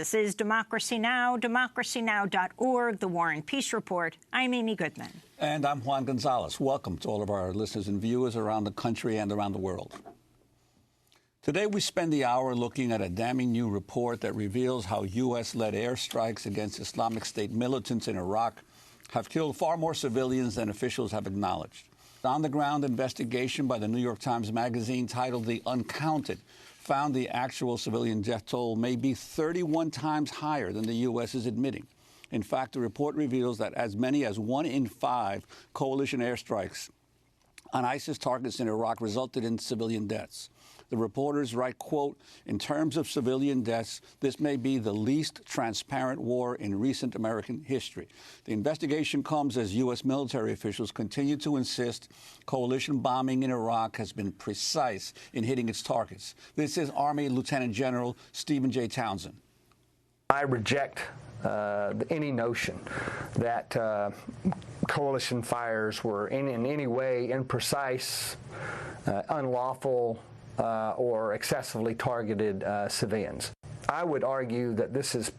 This is Democracy Now!, democracynow.org, The War and Peace Report. I'm Amy Goodman. And I'm Juan Gonzalez. Welcome to all of our listeners and viewers around the country and around the world. Today, we spend the hour looking at a damning new report that reveals how U.S.-led airstrikes against Islamic State militants in Iraq have killed far more civilians than officials have acknowledged. An on-the-ground investigation by the New York Times Magazine titled The Uncounted found the actual civilian death toll may be 31 times higher than the U.S. is admitting. In fact, the report reveals that as many as 1 in 5 coalition airstrikes on ISIS targets in Iraq resulted in civilian deaths. The reporters write, quote, "In terms of civilian deaths, this may be the least transparent war in recent American history." The investigation comes as U.S. military officials continue to insist coalition bombing in Iraq has been precise in hitting its targets. This is Army Lieutenant General Stephen J. Townsend. I reject any notion that coalition fires were in any way imprecise, unlawful, or excessively targeted civilians. I would argue that this is,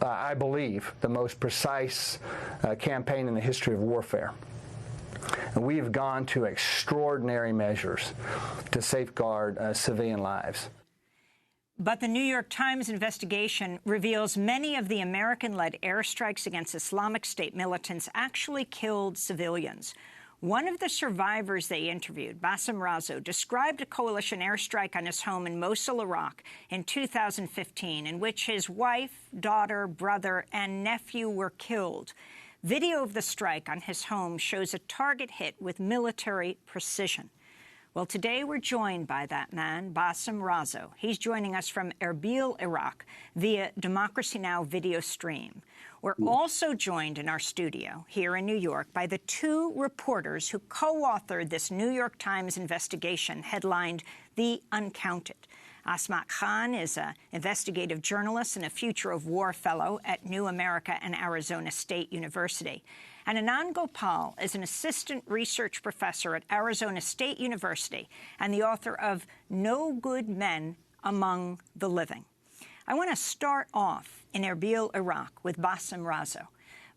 I believe, the most precise campaign in the history of warfare. And we have gone to extraordinary measures to safeguard civilian lives. But the New York Times investigation reveals many of the American-led airstrikes against Islamic State militants actually killed civilians. One of the survivors they interviewed, Bassem Razzo, described a coalition airstrike on his home in Mosul, Iraq in 2015, in which his wife, daughter, brother, and nephew were killed. Video of the strike on his home shows a target hit with military precision. Well, today we're joined by that man, Bassem Razzo. He's joining us from Erbil, Iraq, via Democracy Now! Video stream. We're also joined in our studio here in New York by the 2 reporters who co-authored this New York Times investigation headlined The Uncounted. Asmat Khan is an investigative journalist and a Future of War Fellow at New America and Arizona State University. And Anand Gopal is an assistant research professor at Arizona State University and the author of No Good Men Among the Living. I want to start off in Erbil, Iraq, with Bassem Razzo.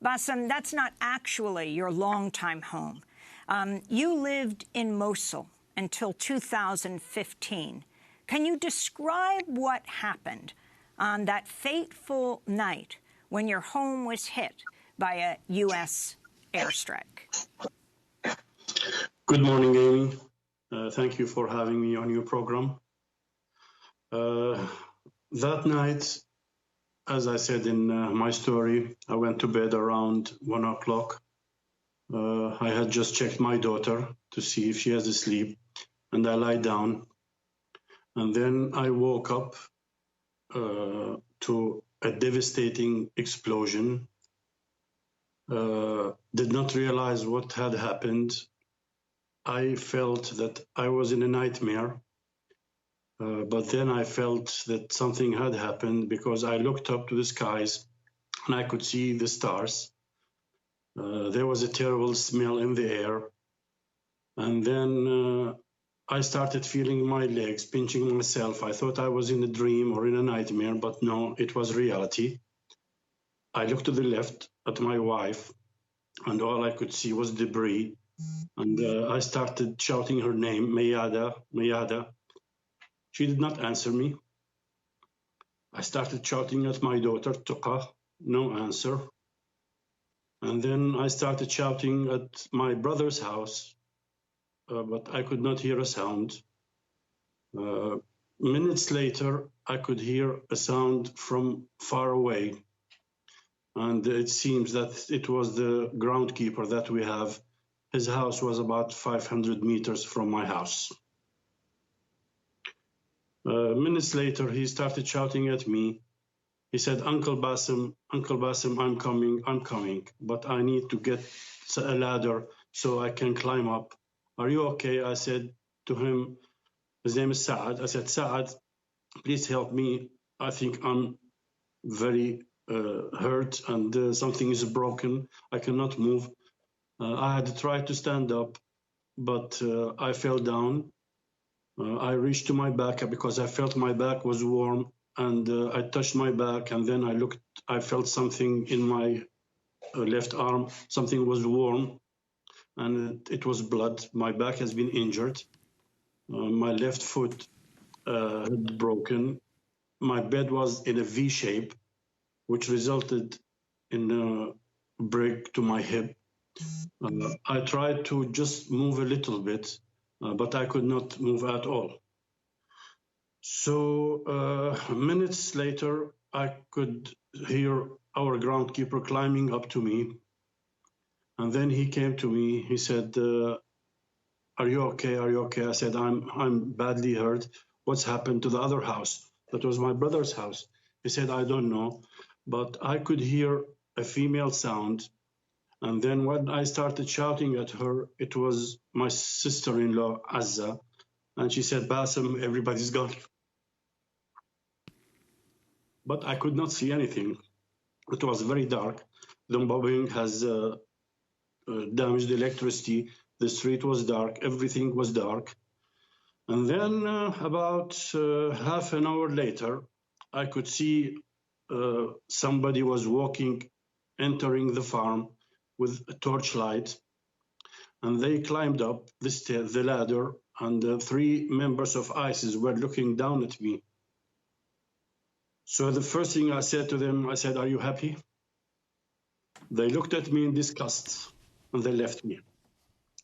Bassem, that's not actually your longtime home. You lived in Mosul until 2015. Can you describe what happened on that fateful night when your home was hit by a U.S. airstrike? Good morning, Amy. Thank you for having me on your program. That night, as I said in my story, I went to bed around 1 o'clock. I had just checked my daughter to see if she has asleep, and I lied down. And then I woke up to a devastating explosion. Did not realize what had happened. I felt that I was in a nightmare. But then I felt that something had happened because I looked up to the skies and I could see the stars. There was a terrible smell in the air. And then I started feeling my legs, pinching myself. I thought I was in a dream or in a nightmare, but no, it was reality. I looked to the left at my wife, and all I could see was debris. And I started shouting her name, Mayada, Mayada. She did not answer me. I started shouting at my daughter, Tuqa, no answer. And then I started shouting at my brother's house, but I could not hear a sound. Minutes later, I could hear a sound from far away. And it seems that it was the groundkeeper that we have. His house was about 500 meters from my house. Minutes later, he started shouting at me. He said, Uncle Bassem, I'm coming, but I need to get a ladder so I can climb up. Are you okay? I said to him, his name is Saad. I said, Saad, please help me. I think I'm very hurt and something is broken. I cannot move. I had tried to stand up, but I fell down. I reached to my back because I felt my back was warm and I touched my back, and then I felt something in my left arm. Something was warm, and it was blood. My back has been injured. My left foot had broken. My bed was in a V shape, which resulted in a break to my hip. I tried to just move a little bit, but I could not move at all. So minutes later, I could hear our groundkeeper climbing up to me. And then he came to me. He said, are you okay? Are you okay? I said, I'm badly hurt. What's happened to the other house? That was my brother's house. He said, I don't know. But I could hear a female sound. And then when I started shouting at her, it was my sister-in-law, Azza. And she said, Bassem, everybody's gone. But I could not see anything. It was very dark. The bombing has damaged the electricity. The street was dark. Everything was dark. And then about half an hour later, I could see somebody was walking, entering the farm with a torchlight. And they climbed up the ladder, and 3 members of ISIS were looking down at me. So the first thing I said to them, I said, are you happy? They looked at me in disgust, and they left me.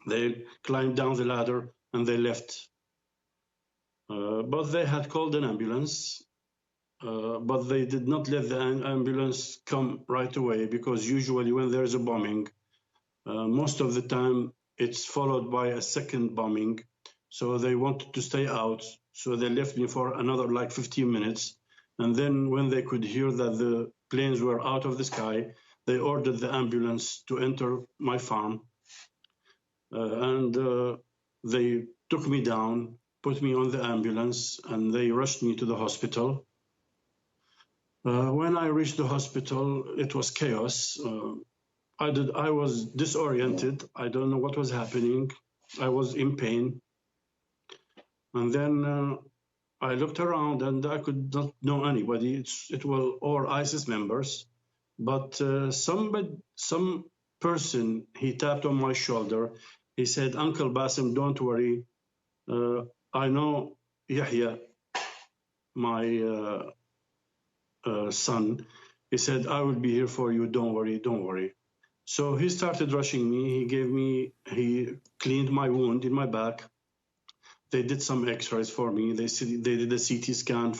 They climbed down the ladder, and they left. But they had called an ambulance, but they did not let the ambulance come right away, because usually when there's a bombing, most of the time it's followed by a second bombing. So they wanted to stay out, so they left me for another like 15 minutes. And then when they could hear that the planes were out of the sky, they ordered the ambulance to enter my farm. And they took me down, put me on the ambulance, and they rushed me to the hospital. When I reached the hospital, it was chaos. I was disoriented. I don't know what was happening. I was in pain. And then I looked around, and I could not know anybody. It was all ISIS members. But some person, he tapped on my shoulder. He said, Uncle Bassem, don't worry. I know Yahya, my son. He said, I will be here for you. Don't worry, don't worry. So he started rushing me. He cleaned my wound in my back. They did some x-rays for me. They did a CT scan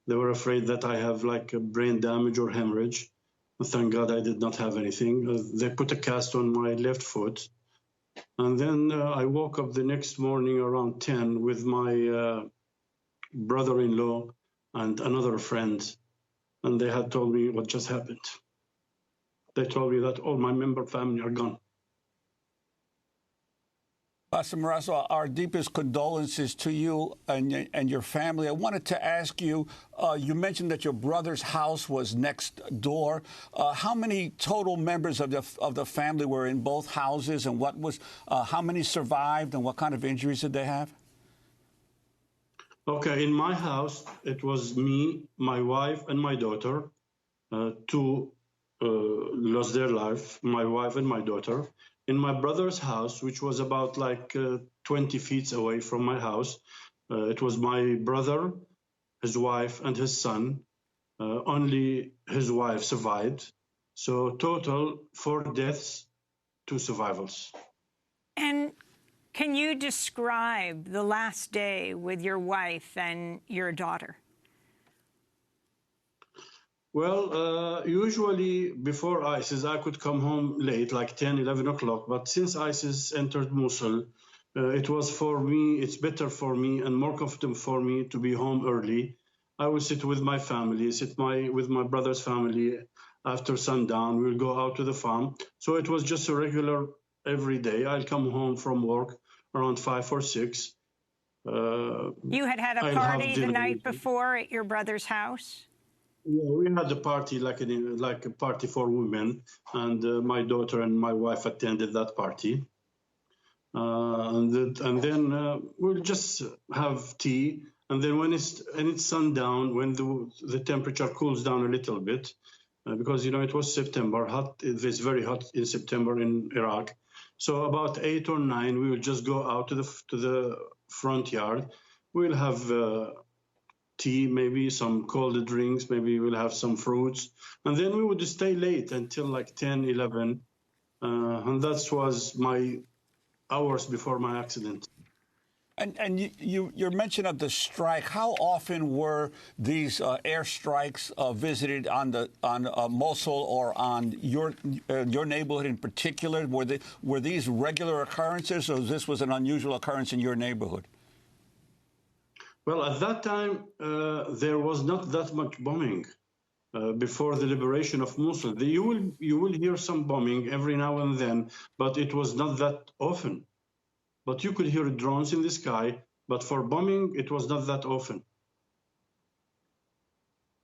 they were afraid that I have like a brain damage or hemorrhage. Thank God I did not have anything. They put a cast on my left foot. And then I woke up the next morning around 10 with my brother-in-law and another friend. And they had told me what just happened. They told me that all my member family are gone. Bassem Raza, our deepest condolences to you and your family. I wanted to ask you, you mentioned that your brother's house was next door. How many total members of the family were in both houses, and how many survived, and what kind of injuries did they have? Okay, in my house, it was me, my wife, and my daughter. 2 lost their life, my wife and my daughter. In my brother's house, which was about like 20 feet away from my house, it was my brother, his wife, and his son. Only his wife survived. So total 4 deaths, 2 survivals. And can you describe the last day with your wife and your daughter? Well, usually before ISIS, I could come home late, like 10, 11 o'clock. But since ISIS entered Mosul, it's better for me and more comfortable for me to be home early. I will sit with my family, with my brother's family after sundown. We'll go out to the farm. So it was just a regular every day. I'll come home from work around 5 or 6. You had a party the night before at your brother's house? Yeah, we had a party like a party for women, and my daughter and my wife attended that party. And then we'll just have tea And then when it's sundown, when the temperature cools down a little bit, because, you know, it was September, hot. It was very hot in September in Iraq. So about 8 or 9, we will just go out to the front yard. We'll have tea, maybe some cold drinks, maybe we'll have some fruits. And then we would stay late until like 10, 11. And that was my hours before my accident. And your mention of the strike, how often were these airstrikes visited on Mosul or on your neighborhood in particular? Were these regular occurrences, or this was an unusual occurrence in your neighborhood? Well, at that time, there was not that much bombing before the liberation of Mosul. You will hear some bombing every now and then, but it was not that often. But you could hear drones in the sky, but for bombing, it was not that often.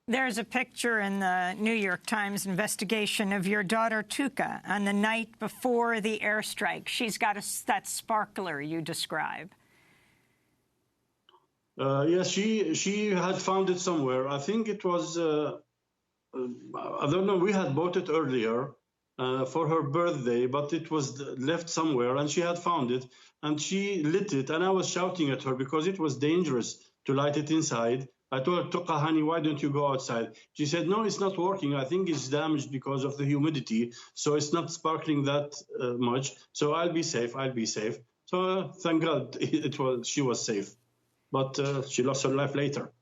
There's a picture in the New York Times investigation of your daughter, Tuka, on the night before the airstrike. She's got that sparkler you describe. Yes, she had found it somewhere. I think it was, I don't know, we had bought it earlier for her birthday, but it was left somewhere, and she had found it. And she lit it, and I was shouting at her because it was dangerous to light it inside. I told her, Tuka, honey, why don't you go outside? She said, no, it's not working. I think it's damaged because of the humidity, so it's not sparkling that much. So I'll be safe, I'll be safe. So thank God she was safe. But she lost her life later.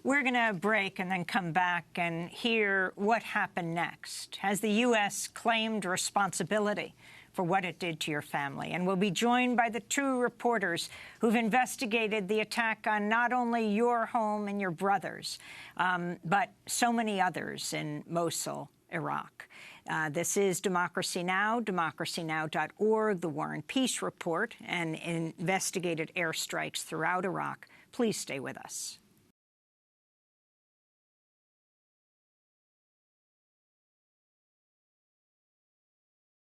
We're going to break and then come back and hear what happened next. Has the U.S. claimed responsibility for what it did to your family? And we'll be joined by the 2 reporters who've investigated the attack on not only your home and your brother's, but so many others in Mosul, Iraq. This is Democracy Now!, democracynow.org, the War and Peace Report, and investigated airstrikes throughout Iraq. Please stay with us.